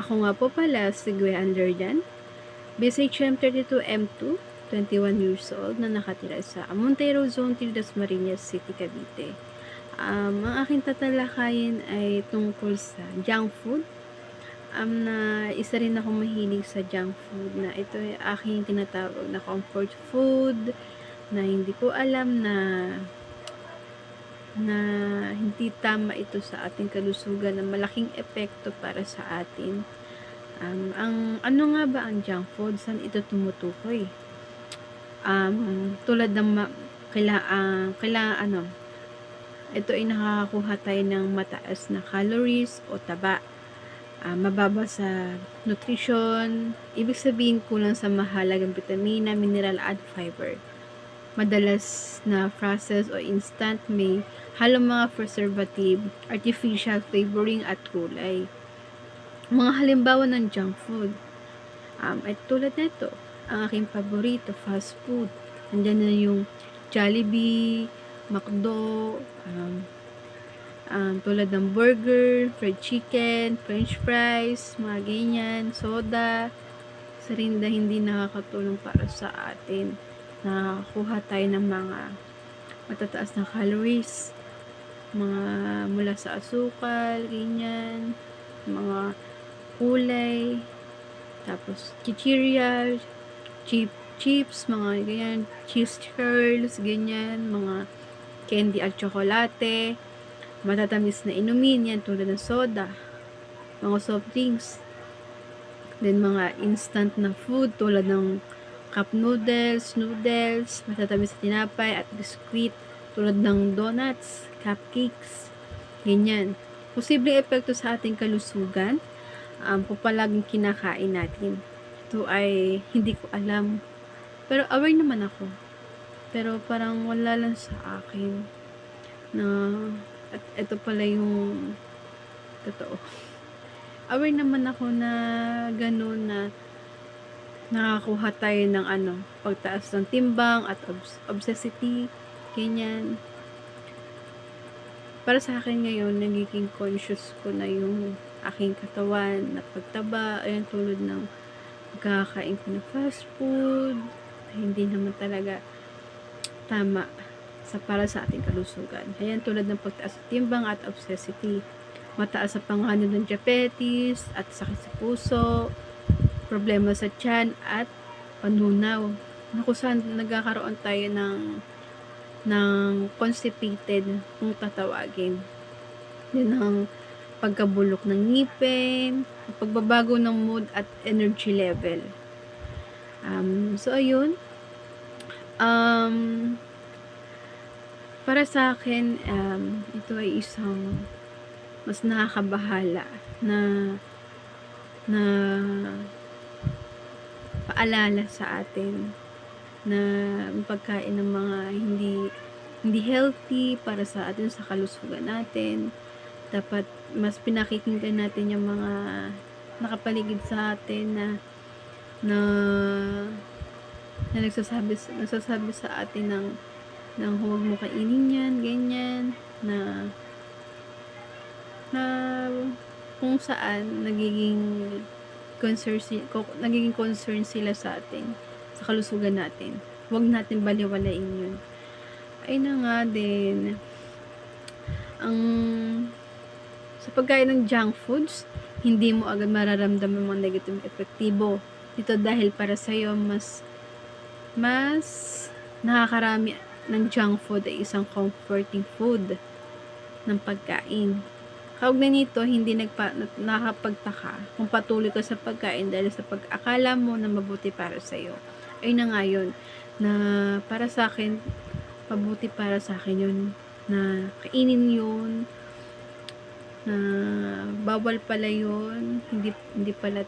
Ako nga po pala si Guia Anderjan, BSHM32M2, 21 years old na nakatira sa Montero Zone, Tildas Marinas City, Cavite. Ang aking tatalakayin ay tungkol sa junk food. Na isa rin ako mahilig sa junk food na ito ay aking tinatawag na comfort food na hindi ko alam na hindi tama ito sa ating kalusugan, na malaking epekto para sa atin. Ano nga ba ang junk food? Saan ito tumutukoy? Tulad ng ito ay nakakakuha tayo ng mataas na calories o taba, mababa sa nutrition, ibig sabihin kulang sa mahalagang vitamina, mineral at fiber. Madalas na processed o instant, may halong mga preservative, artificial flavoring at kulay. Mga halimbawa ng junk food ay tulad nito, ang aking paborito, fast food. Andyan na yung Jollibee, McDo, tulad ng burger, fried chicken, french fries, mga ganyan, soda, sarinda, hindi nakakatulong para sa atin. Nakakuha tayo ng mga matataas na calories, mga mula sa asukal, ganyan, mga kulay, tapos chichirya, chips, mga ganyan, cheese curls, ganyan, mga candy at tsokolate, matatamis na inumin, yan tulad ng soda, mga soft drinks, then mga instant na food tulad ng cup noodles, matatamis na tinapay at biskwit tulad ng donuts, cupcakes, ganyan. Posibleng epekto sa ating kalusugan kung palaging kinakain natin. Ito ay hindi ko alam, pero aware naman ako, pero parang wala lang sa akin na at ito pala yung totoo. Aware naman ako na gano'n, na nakakuha tayo ng pagtaas ng timbang at obesity, ganyan. Para sa akin ngayon, nagiging conscious ko na yung aking katawan na pagtaba, ayan, tulad ng pagkakain ko ng fast food, hindi naman talaga tama para sa ating kalusugan. Ayan, tulad ng pagtaas ng timbang at obesity, mataas sa panganib ng diabetes at sakit sa puso, problema sa tiyan at panunaw, na kung saan nagkakaroon tayo ng constipated kung tatawagin. Yan ang pagkabulok ng ngipin, pagbabago ng mood at energy level. So ayun, para sa akin, ito ay isang mas nakakabahala na paalala sa atin na pagkain ng mga hindi healthy para sa atin, sa kalusugan natin. Dapat mas pinakikinggan natin yung mga nakapaligid sa atin na nagsasabi sa atin ng huwag mo kainin yan, ganyan, na kung saan nagiging concern sila sa atin, sa kalusugan natin. Huwag natin baliwalain yun. Ay na nga din, sa pagkain ng junk foods, hindi mo agad mararamdaman mga negative epektibo ito, dahil para sa'yo mas nakakarami ng junk food ay isang comforting food ng pagkain. Kaugnay nito, hindi nakapagtaka kung patuloy ka sa pagkain dahil sa pag-akala mo na mabuti para sa'yo. Ay na nga yun, na para sa akin, mabuti para sa akin yun, na kainin yun, na bawal pala yun, hindi pala